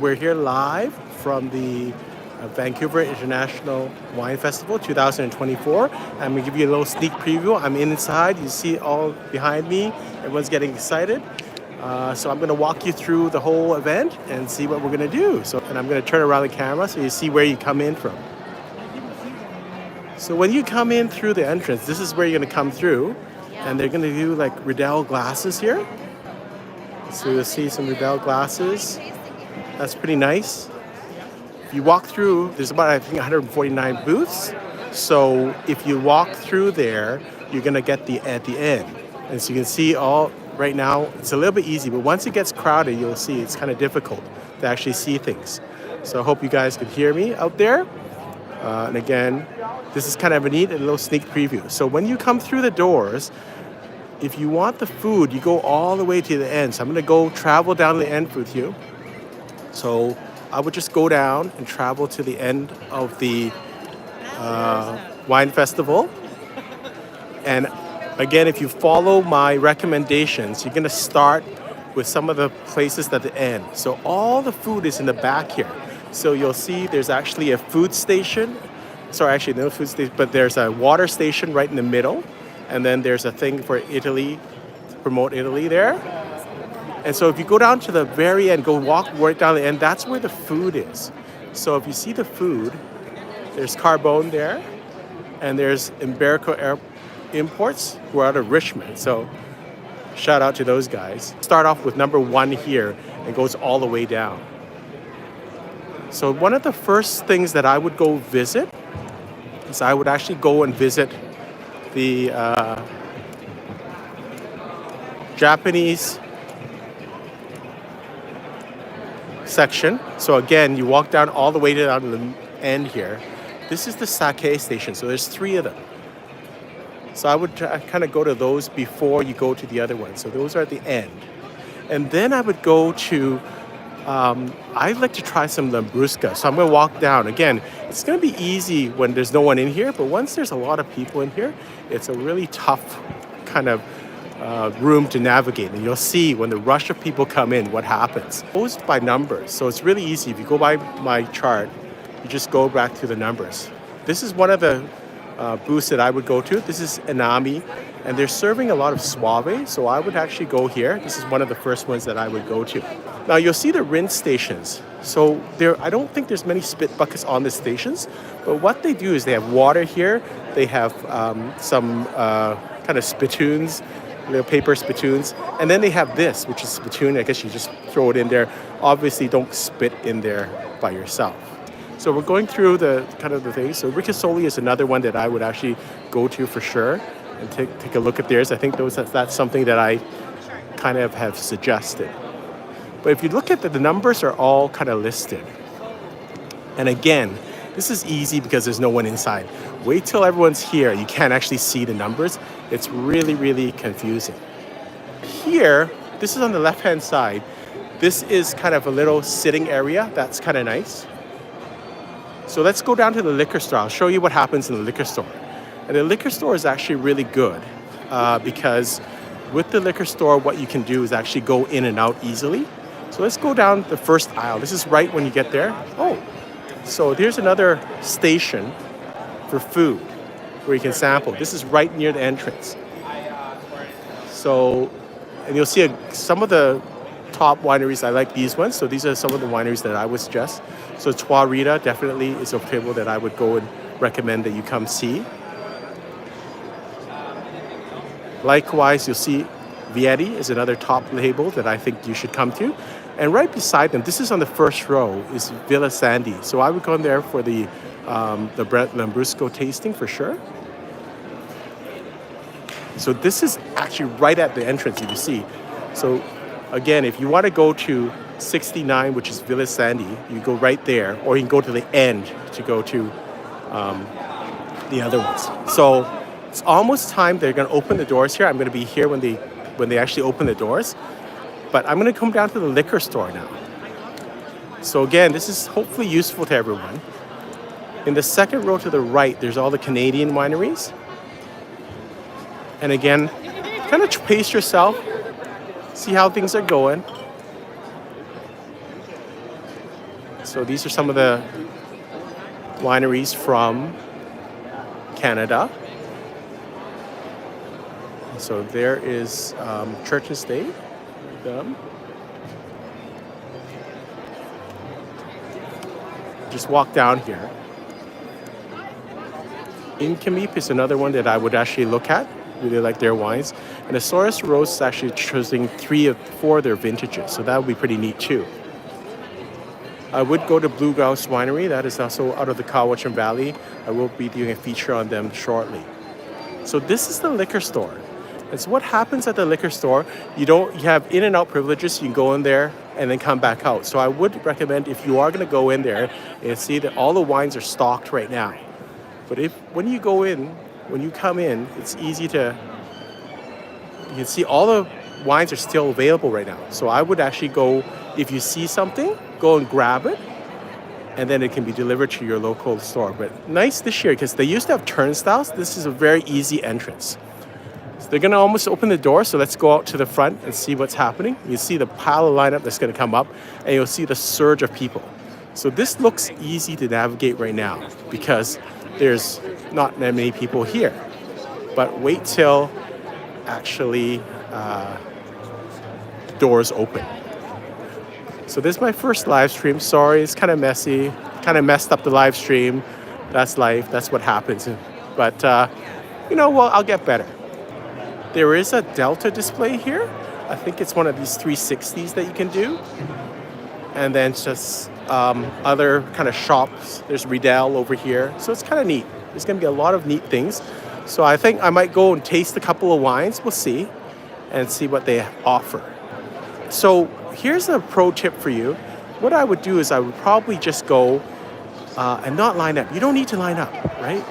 We're here live from the Vancouver International Wine Festival 2024. I'm gonna give you a little sneak preview. I'm inside. You see all behind me. Everyone's getting excited. So I'm gonna walk you through the whole event and see what we're gonna do. And I'm gonna turn around the camera so you see where you come in from. So when you come in through the entrance, this is where you're gonna come through, and they're gonna do like Riedel glasses here. So you'll see some Riedel glasses. That's pretty nice. If you walk through, there's about, I think, 149 booths. So if you walk through there, you're gonna get at the end. And so you can see right now, it's a little bit easy, but once it gets crowded, you'll see it's kind of difficult to actually see things. So I hope you guys can hear me out there. And again, this is kind of a little sneak preview. So when you come through the doors, if you want the food, you go all the way to the end. So I'm gonna go travel down the end with you. So I would just go down and travel to the end of the wine festival. And again, if you follow my recommendations, you're gonna start with some of the places at the end. So all the food is in the back here. So you'll see there's actually a food station. Sorry, actually no food station, but there's a water station right in the middle. And then there's a thing for Italy, to promote Italy there. And so if you go down to the very end, go walk right down the end, that's where the food is. So if you see the food, there's Carbone there, and there's Iberico Imports, who are out of Richmond. So shout out to those guys. Start off with number 1 here and goes all the way down. So one of the first things that I would go visit is I would actually go and visit the Japanese section. So again, you walk down all the way down to the end here. This is the sake station. So there's 3 of them. So I would kind of go to those before you go to the other ones. So those are at the end. And then I would go to, I'd like to try some Lambrusco. So I'm going to walk down. Again, it's going to be easy when there's no one in here. But once there's a lot of people in here, it's a really tough kind of room to navigate, and you'll see when the rush of people come in what happens. It goes by numbers, so it's really easy. If you go by my chart, you just go back to the numbers. This is one of the booths that I would go to. This is Anami, and they're serving a lot of Suave, so I would actually go here. This is one of the first ones that I would go to. Now you'll see the rinse stations. So I don't think there's many spit buckets on the stations, but what they do is they have water here. They have some kind of spittoons, little paper spittoons, and then they have this, which is spittoon. I guess you just throw it in there. Obviously, don't spit in there by yourself. So we're going through the kind of the things. So Ricasoli is another one that I would actually go to for sure and take a look at theirs. I think that's something that I kind of have suggested. But if you look at the numbers are all kind of listed. And again, this is easy because there's no one inside. Wait till everyone's here. You can't actually see the numbers. It's really, really confusing. Here, this is on the left-hand side. This is kind of a little sitting area. That's kind of nice. So let's go down to the liquor store. I'll show you what happens in the liquor store. And the liquor store is actually really good because with the liquor store, what you can do is actually go in and out easily. So let's go down the first aisle. This is right when you get there. Oh, so there's another station for food where you can sample. This is right near the entrance. So, and you'll see some of the top wineries. I like these ones. So these are some of the wineries that I would suggest. So Trois Rita definitely is a table that I would go and recommend that you come see. Likewise, you'll see Vietti is another top label that I think you should come to. And right beside them, this is on the first row, is Villa Sandi. So I would go in there for the Lambrusco tasting for sure. So this is actually right at the entrance, you can see. So again, if you want to go to 69, which is Villa Sandi, you go right there, or you can go to the end to go to the other ones. So it's almost time. They're going to open the doors here. I'm going to be here when they actually open the doors. But I'm going to come down to the liquor store now. So again, this is hopefully useful to everyone. In the second row to the right, there's all the Canadian wineries. And again, kind of pace yourself, see how things are going. So these are some of the wineries from Canada. So there is Church and State. Them. Just walk down here. Inkamip is another one that I would actually look at. Really like their wines. And the Soros Rose is actually choosing 3 of 4 of their vintages. So that would be pretty neat too. I would go to Blue Grouse Winery. That is also out of the Cowichan Valley. I will be doing a feature on them shortly. So this is the liquor store. And so what happens at the liquor store, you have in and out privileges. You can go in there and then come back out. So I would recommend if you are going to go in there and see that all the wines are stocked right now. But when you come in, it's easy you can see all the wines are still available right now. So I would actually go, if you see something, go and grab it, and then it can be delivered to your local store. But nice this year, because they used to have turnstiles. This is a very easy entrance. So they're gonna almost open the door, so let's go out to the front and see what's happening. You see the pile of lineup that's gonna come up, and you'll see the surge of people. So this looks easy to navigate right now, because there's not that many people here. But wait till actually doors open. So this is my first live stream. Sorry, it's kind of messy, kind of messed up the live stream. That's life, that's what happens. But I'll get better. There is a Delta display here. I think it's one of these 360s that you can do. And then just other kind of shops. There's Riedel over here. So it's kind of neat. There's going to be a lot of neat things. So I think I might go and taste a couple of wines. We'll see. And see what they offer. So here's a pro tip for you. What I would do is I would probably just go and not line up. You don't need to line up, right?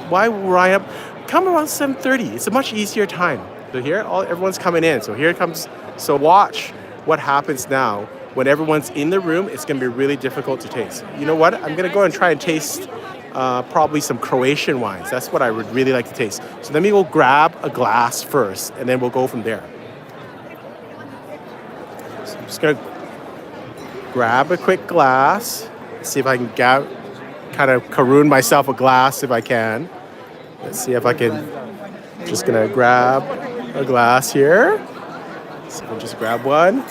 Why line up? Come around 7:30. It's a much easier time. So here, everyone's coming in. So here it comes. So watch what happens now. When everyone's in the room, it's going to be really difficult to taste. You know what? I'm going to go and try and taste probably some Croatian wines. That's what I would really like to taste. So let me go grab a glass first, and then we'll go from there. So I'm just going to grab a quick glass. See if I can kind of caroon myself a glass if I can. Let's see if I can. Just going to grab a glass here. So I'll just grab one.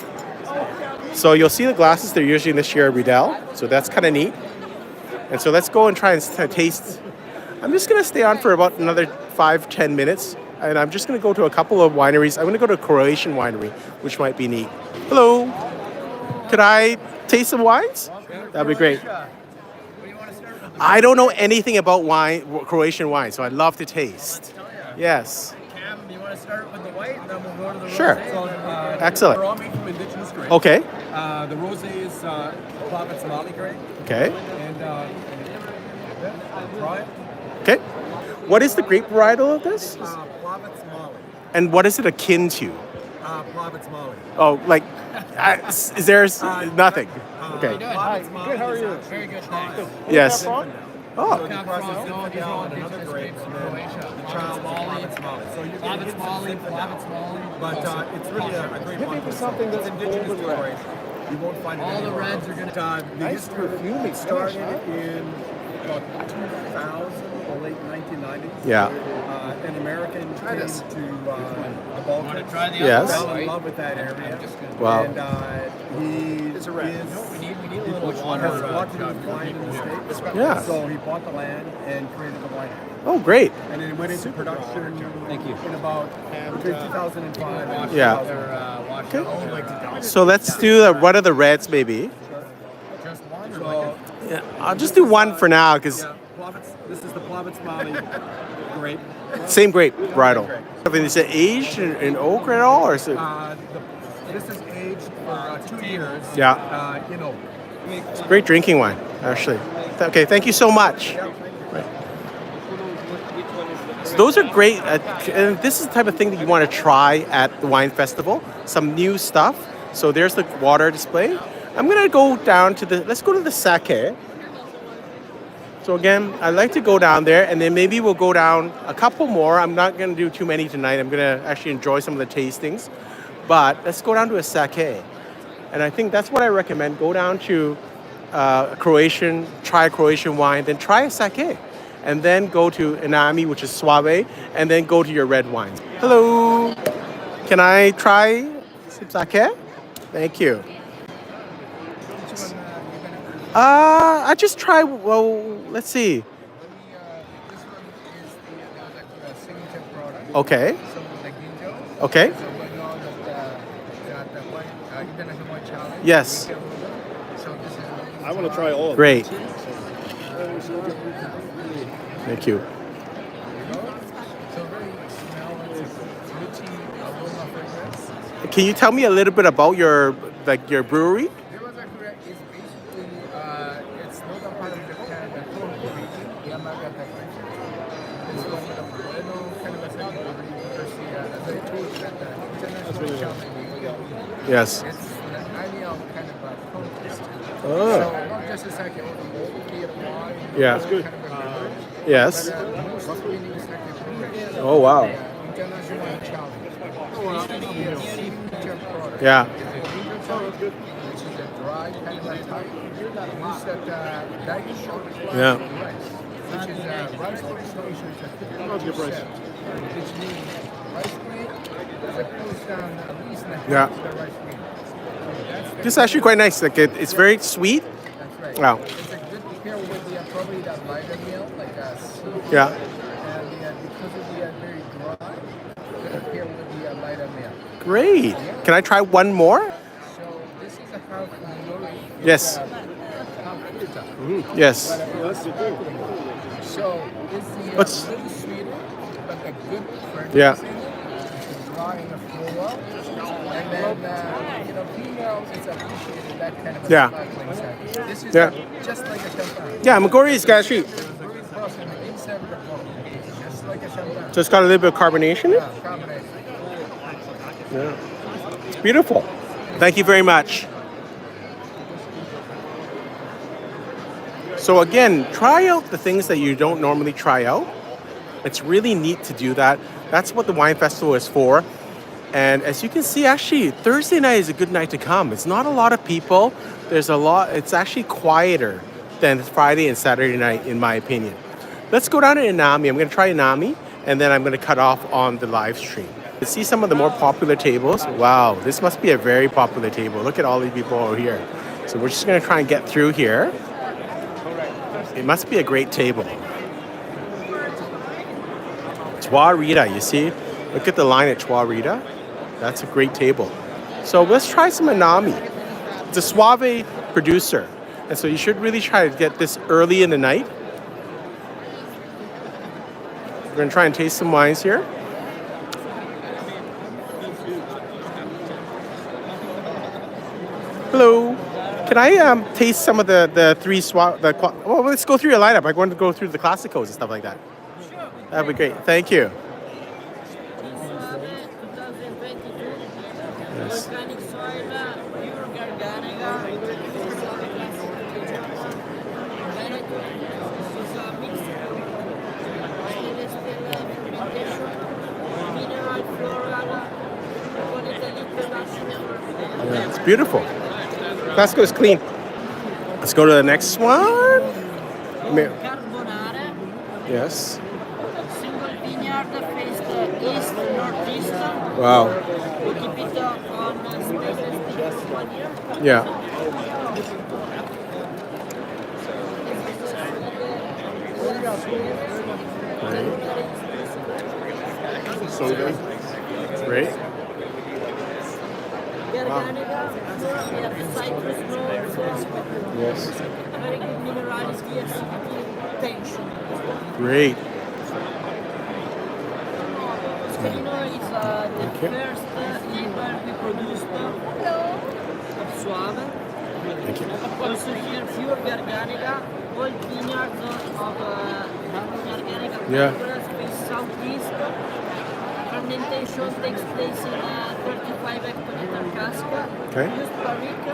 So you'll see the glasses, they're usually this year Riedel, so that's kind of neat. And so let's go and try and taste. I'm just going to stay on for about another 5-10 minutes, and I'm just going to go to a couple of wineries. I'm going to go to a Croatian winery, which might be neat. Hello, could I taste some wines? That'd be great. I don't know anything about Croatian wine, so I'd love to taste. Yes. You want to start with the white, and then we'll go to the rosé. Sure. Excellent. They're all made from indigenous grapes. Okay. The rosé is Plavec Mali grape. Okay. And try it. Okay. What is the grape varietal of this? Plavec Mali. And what is it akin to? Plavec Mali. Oh, like, is there nothing? Okay. Plavec Mali. Good, how are you? Very good, thanks. Yes. Oh. So Plavec Mali. But it's really a great one for something that's indigenous to Croatia. You won't find it All the anywhere reds else. are going to... The history it started in about 2000, the late 1990s. Yeah. An American came to the Balkans. Yes. Fell in love with that area. Wow. And he We need a little has water. wanted to wine in the States. Yeah. So he bought the land and created the winery. Oh, great. And then it went into production in about 2005. Yeah. Okay. So let's do one of the reds, maybe. Just one. So, Yeah, I'll just do one for now, because this is the Plavec Mali grape. same grape varietal. Is it aged in oak at all, or is it? This is aged for 2 years. Yeah. In oak. It's a great drinking wine, actually. Okay, thank you so much. Right. So those are great. And this is the type of thing that you want to try at the wine festival. Some new stuff. So there's the water display. I'm gonna go down to let's go to the sake. So again, I'd like to go down there, and then maybe we'll go down a couple more. I'm not gonna do too many tonight. I'm gonna actually enjoy some of the tastings. But let's go down to a sake. And I think that's what I recommend. Go down to Croatian, try a Croatian wine, then try a sake. And then go to Anami, which is suave, and then go to your red wines. Hello. Can I try some sake? Thank you. I just try. Well, let's see. This one is the signature product. Okay. So with the ginjo. Okay. So we know that the one international wine challenge. Yes. So this is. I want to try all of Great. them. Thank you. So very smell, it's fruity aroma fragrance. Can you tell me a little bit about your brewery? Yamagata is basically it's not a part of the Canada region. Yamagata region. It's one of the bueno kind of a second because as I told you that the international challenge. Yes. It's an annual kind of a contest. Oh. So not just a second of the whole beer wine. Yeah. That's good. Kind of a beverage, Yes. but most winning second beverage. Oh wow. International challenge. This is a signature product. Yeah. Which is a dry kind of a type. Use that dagger short Yeah. rice, which is rice preparation is a 50%, which means rice grain that cools down at least in Yeah. half the rice grain. So This is actually quite nice. Like it's very sweet. that's right. Wow. It's a good pair with the probably that lighter meal like seafood. Yeah. And because of the very dry, good pair with the lighter meal. Great. Can I try one more? So this is a half nori. Yes. Half fruta. Yes. That's the thing. So it's the What's- little sweeter, but a good fragrance Yeah. in it. It's dry in the floor. And then, females, it's appreciated that kind of a Yeah. sparkling scent. This is Yeah. just like a champagne. Yeah, Magori is actually Very processed inside of the bottle. Just like a champagne. just got a little bit of carbonation. in it. Yeah, combination. Yeah. It's beautiful. Thank you very much. So again, try out the things that you don't normally try out. It's really neat to do that. That's what the wine festival is for. And as you can see, actually, Thursday night is a good night to come. It's not a lot of people. There's a lot. It's actually quieter than Friday and Saturday night, in my opinion. Let's go down to Anami. I'm going to try Anami, and then I'm going to cut off on the live stream. To see some of the more popular tables. Wow, this must be a very popular table. Look at all these people over here. So we're just going to try and get through here. It must be a great table. Trois Rita, you see? Look at the line at Trois Rita. That's a great table. So let's try some Anami. It's a suave producer. And so you should really try to get this early in the night. We're going to try and taste some wines here. Hello. Can I taste some of the three well, let's go through your lineup. I want to go through the classicos and stuff like that. That'd be great. Thank you. Yes. Organic soil, pure garganega, organic, this is a mix, stainless steel fermentation, mineral, floral, Yeah, it's beautiful. Classico is clean. Let's go to the next one. Carbonare, Yes. single vineyard faced east, northeast. Wow. We keep it on stainless steel for 1 year. Yeah. So good. Great. Garganega, we have citrus notes, Yes. very good minerality, acidity, tension. Great. Scalino is the first label we produced of Suave. Thank you. Also here, pure Garganega, old vineyards of Garganega Yeah. space southeast. Fermentation takes place in a 35 hectoliter cask. Okay. Used barrique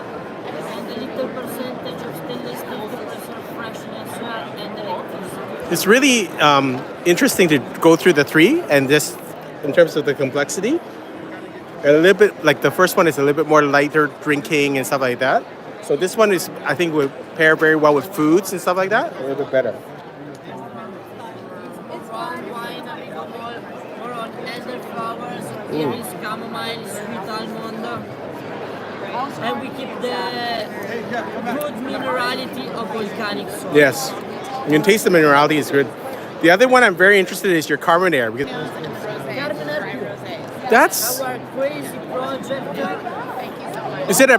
and a little percentage of stainless steel to preserve freshness and electricity. It's really interesting to go through the three and just in terms of the complexity. A little bit like the first one is a little bit more lighter drinking and stuff like that. So this one is, I think, would pair very well with foods and stuff like that. A little bit better. From wine, we go more on elderflowers, iris, chamomile, sweet almond. And we keep the good minerality of volcanic soil. Yes, you can taste the minerality is good. The other one I'm very interested in is your Carmenere. Because that's Our crazy project. is it a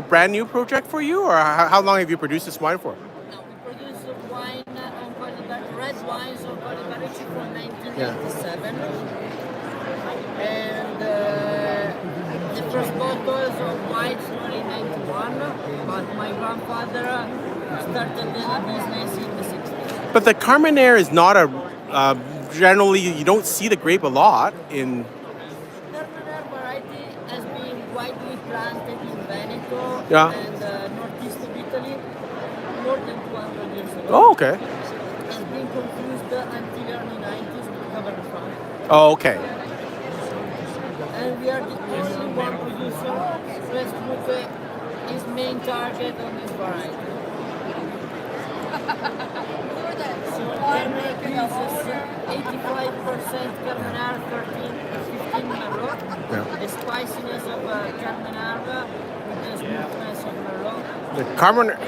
brand new project for you, or how long have you produced this wine for? Now, we produce wine on red wines on Colibarici from 1987. And the first bottles of whites were in 91, but my grandfather started the business in the 60s. But the Carmenere is not a generally you don't see the grape a lot in. Carmenere variety has been widely planted in Veneto Yeah. and northeast of Italy more than 200 years ago. Oh, okay. Has been confused until early 90s with Cabernet Franc. Oh, okay. And we are the only one producer who has put his main target on this variety. So Carmenere gives us 85% Carmenere, 15 Merlot. Yeah. The spiciness of Carmenere with the smoothness of Merlot. The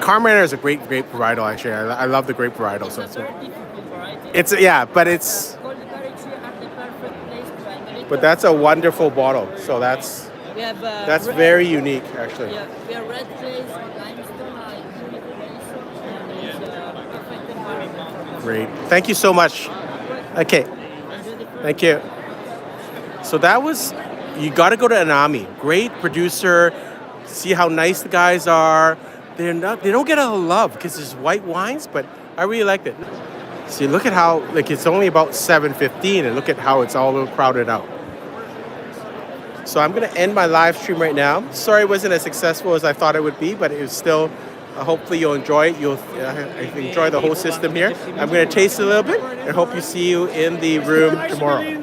Carmenere is a great grape varietal. Actually, I love the grape varietal. So It's a very difficult variety. it's yeah, but it's Colibarici are the perfect place to emulate. but that's a wonderful bottle. So that's We have very unique actually. Yeah, we have red clays on limestone, unique place, and it's a perfect environment for this. Great. Thank you so much. Okay. Thank you. So that was, you got to go to Anami. Great producer. See how nice the guys are. They don't get a lot of love because it's white wines, but I really liked it. See, look at how, like it's only about 7:15 and look at how it's all a little crowded out. So I'm going to end my live stream right now. Sorry it wasn't as successful as I thought it would be, but it was still, hopefully you'll enjoy it. You'll enjoy the whole system here. I'm going to taste it a little bit and hope you see you in the room tomorrow.